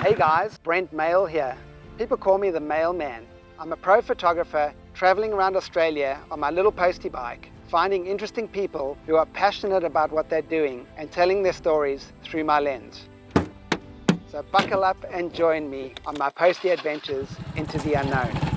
Hey guys, Brent Mail here. People call me the Mailman. I'm a pro photographer traveling around Australia on my little postie bike, finding interesting people who are passionate about what they're doing and telling their stories through my lens. So buckle up and join me on my postie adventures into the unknown.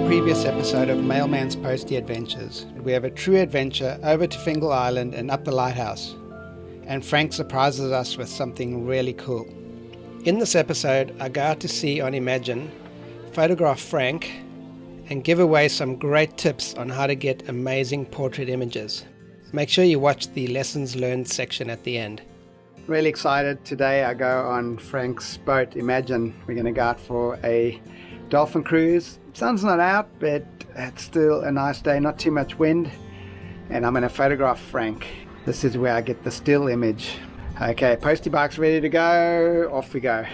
Previous episode of Mailman's Postie Adventures, we have a true adventure over to Fingal Island and up the lighthouse, and Frank surprises us with something really cool. In this episode, I go out to sea on Imagine, photograph Frank, and give away some great tips on how to get amazing portrait images. Make sure you watch the lessons learned section at the end. Really excited. Today I go on Frank's boat, Imagine. We're going to go out for a dolphin cruise. Sun's not out, but it's still a nice day, not too much wind, and I'm going to photograph Frank. This is where I get the still image. Okay, postie bike's ready to go, off we go.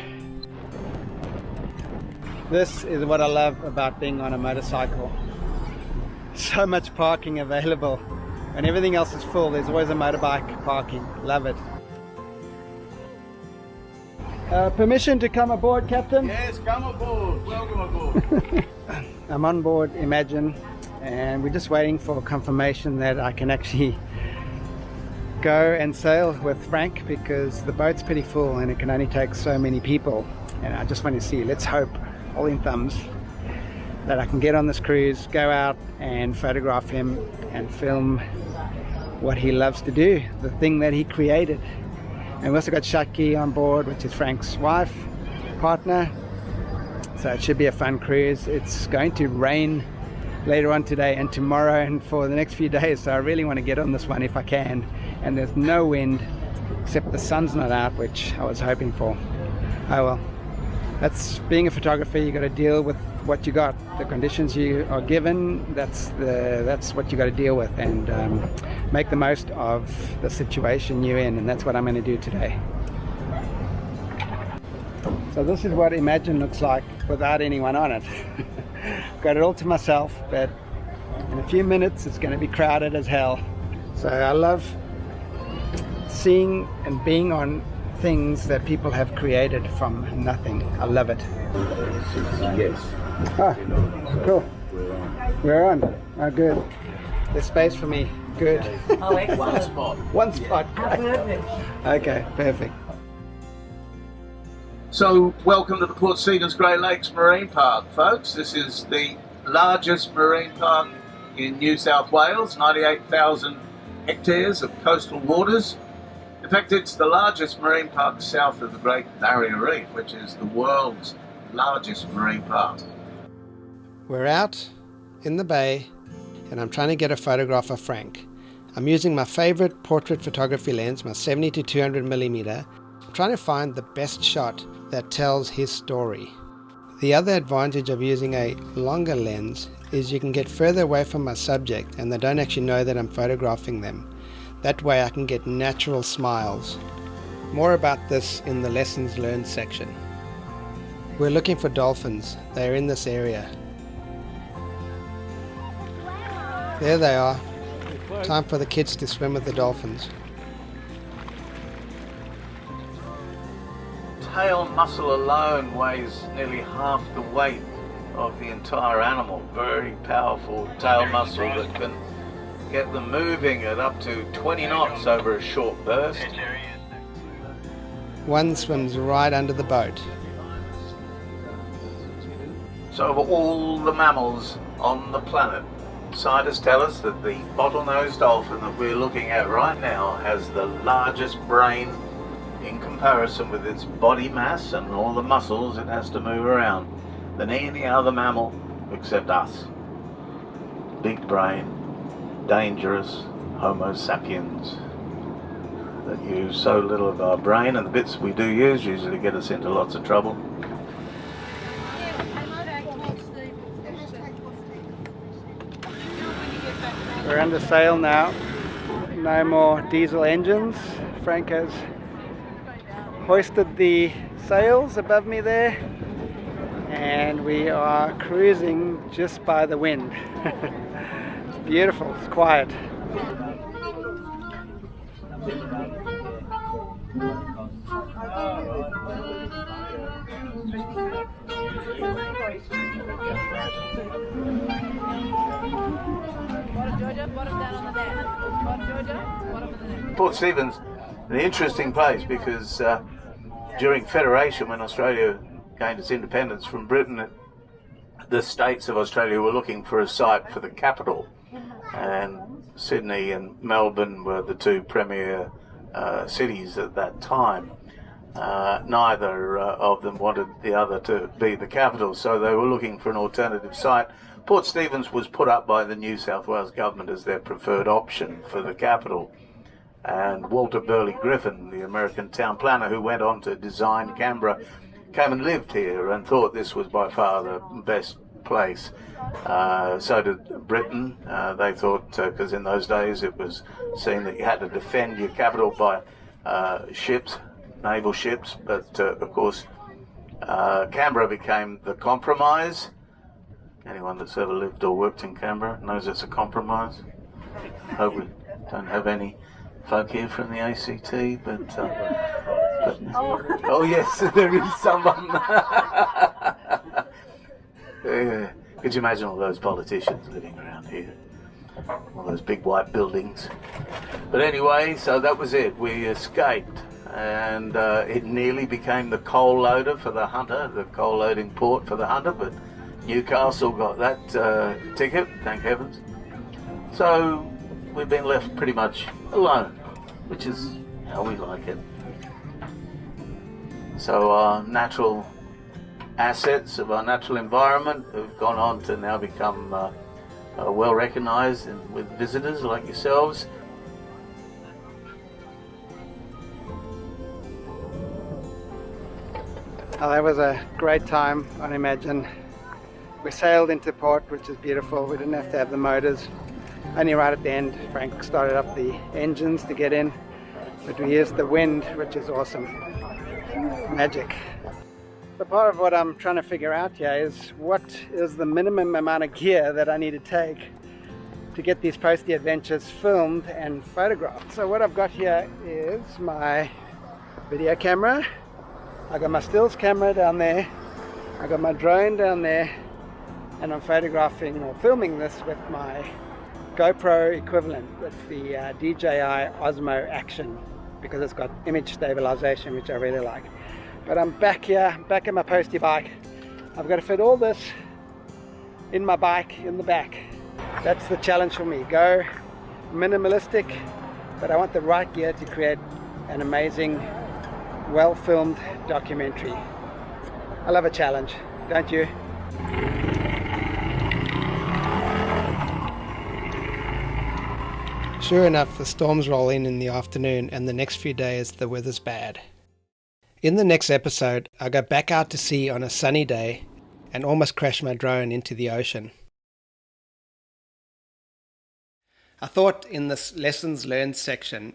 This is what I love about being on a motorcycle. So much parking available. When everything else is full, there's always a motorbike parking. Love it. Permission to come aboard, Captain? Yes, come aboard. Welcome aboard. I'm on board Imagine, and we're just waiting for confirmation that I can actually go and sail with Frank, because the boat's pretty full and it can only take so many people. And I just want to see, let's hope, holding thumbs, that I can get on this cruise, go out and photograph him and film what he loves to do, the thing that he created. And we also got Shaki on board, which is Frank's wife, partner. So it should be a fun cruise. It's going to rain later on today and tomorrow and for the next few days. So I really want to get on this one if I can. And there's no wind, except the sun's not out, which I was hoping for. Oh well. That's being a photographer. You got to deal with what you got, the conditions you are given. That's what you got to deal with, and make the most of the situation you're in. And that's what I'm going to do today. So this is what Imagine looks like without anyone on it. Got it all to myself, but in a few minutes it's going to be crowded as hell. So I love seeing and being on things that people have created from nothing. I love it. Yes. Ah, cool. We're on. Oh, good. There's space for me. Good. Oh, excellent. One spot. One spot. How perfect. Okay, perfect. So, welcome to the Port Stephens Great Lakes Marine Park, folks. This is the largest marine park in New South Wales, 98,000 hectares of coastal waters. In fact, it's the largest marine park south of the Great Barrier Reef, which is the world's largest marine park. We're out in the bay, and I'm trying to get a photograph of Frank. I'm using my favorite portrait photography lens, my 70 to 200 millimeter. I'm trying to find the best shot that tells his story. The other advantage of using a longer lens is you can get further away from my subject and they don't actually know that I'm photographing them. That way I can get natural smiles. More about this in the lessons learned section. We're looking for dolphins. They're in this area. There they are. Time for the kids to swim with the dolphins. Tail muscle alone weighs nearly half the weight of the entire animal. Very powerful tail muscle that can get them moving at up to 20 knots over a short burst. One swims right under the boat. So of all the mammals on the planet, scientists tell us that the bottlenose dolphin that we're looking at right now has the largest brain in comparison with its body mass and all the muscles it has to move around than any other mammal except us. Big brain, dangerous Homo sapiens that use so little of our brain, and the bits we do use usually get us into lots of trouble. We're under sail now. No more diesel engines. Frank has hoisted the sails above me there, and we are cruising just by the wind. It's beautiful, it's quiet. Port Stephens, an interesting place because during Federation, when Australia gained its independence from Britain, the states of Australia were looking for a site for the capital, and Sydney and Melbourne were the two premier cities at that time. Neither of them wanted the other to be the capital, so they were looking for an alternative site. Port Stephens was put up by the New South Wales government as their preferred option for the capital. And Walter Burley Griffin, the American town planner who went on to design Canberra, came and lived here and thought this was by far the best place. So did Britain. They thought, because in those days it was seen that you had to defend your capital by ships, naval ships, but of course Canberra became the compromise. Anyone that's ever lived or worked in Canberra knows it's a compromise. Hope we don't have any folk here from the ACT, but oh yes, there is someone. Could you imagine all those politicians living around here? All those big white buildings. But anyway, so that was it. We escaped, and it nearly became the coal loader for the Hunter, the coal loading port for the Hunter, but Newcastle got that ticket, thank heavens. So we've been left pretty much alone, which is how we like it. So our natural assets of our natural environment have gone on to now become well recognised with visitors like yourselves. Oh, that was a great time, I imagine. We sailed into port, which is beautiful. We didn't have to have the motors. Only right at the end, Frank started up the engines to get in, but we used the wind, which is awesome. Magic. So part of what I'm trying to figure out here is what is the minimum amount of gear that I need to take to get these postie adventures filmed and photographed. So what I've got here is my video camera. I got my stills camera down there. I got my drone down there, and I'm photographing or filming this with my GoPro equivalent with the DJI Osmo Action, because it's got image stabilization, which I really like. But I'm back here, back at my postie bike. I've got to fit all this in my bike in the back. That's the challenge for me. Go minimalistic, but I want the right gear to create an amazing, well-filmed documentary. I love a challenge, don't you? Sure enough, the storms roll in the afternoon, and the next few days the weather's bad. In the next episode, I go back out to sea on a sunny day and almost crash my drone into the ocean. I thought in this lessons learned section,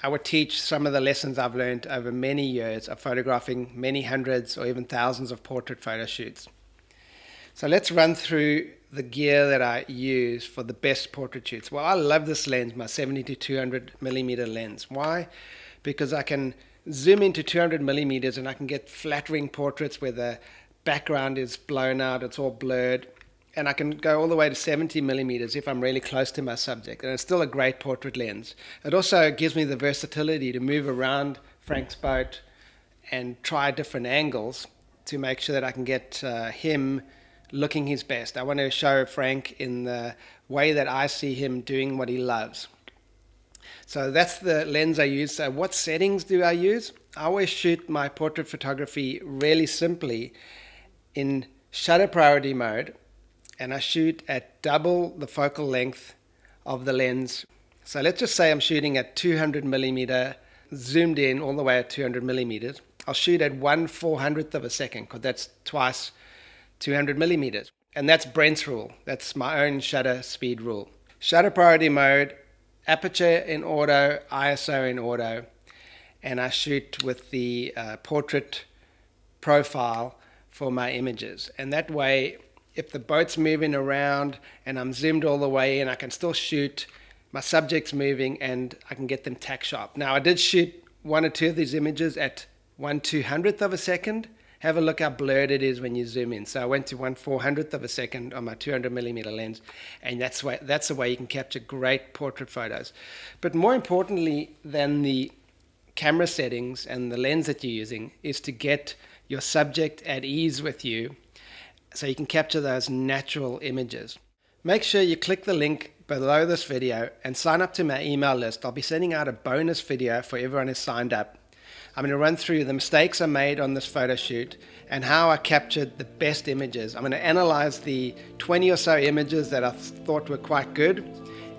I would teach some of the lessons I've learned over many years of photographing many hundreds or even thousands of portrait photo shoots. So let's run through the gear that I use for the best portrait shoots. Well, I love this lens, my 70-200mm lens. Why? Because I can zoom into 200mm and I can get flattering portraits where the background is blown out, it's all blurred. And I can go all the way to 70mm if I'm really close to my subject. And it's still a great portrait lens. It also gives me the versatility to move around Frank's boat and try different angles to make sure that I can get him looking his best. I want to show Frank in the way that I see him doing what he loves. So that's the lens I use. So what settings do I use? I always shoot my portrait photography really simply in shutter priority mode, and I shoot at double the focal length of the lens. So let's just say I'm shooting at 200mm, zoomed in all the way at 200mm. I'll shoot at 1/400th of a second, because that's twice 200mm. And that's Brent's rule. That's my own shutter speed rule. Shutter priority mode, aperture in auto, ISO in auto. and I shoot with the portrait profile for my images. And that way, if the boat's moving around and I'm zoomed all the way in, I can still shoot, my subject's moving, and I can get them tack sharp. Now, I did shoot one or two of these images at 1/200th of a second. Have a look how blurred it is when you zoom in. So I went to 1/400th of a second on my 200mm lens, and that's the way you can capture great portrait photos. But more importantly than the camera settings and the lens that you're using is to get your subject at ease with you so you can capture those natural images. Make sure you click the link below this video and sign up to my email list. I'll be sending out a bonus video for everyone who's signed up. I'm going to run through the mistakes I made on this photo shoot and how I captured the best images. I'm going to analyze the 20 or so images that I thought were quite good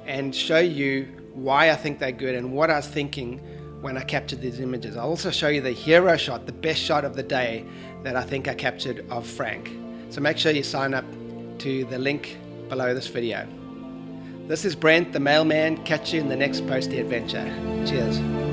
and show you why I think they're good and what I was thinking when I captured these images. I'll also show you the hero shot, the best shot of the day that I think I captured of Frank. So make sure you sign up to the link below this video. This is Brent, the Mailman. Catch you in the next posty adventure. Cheers.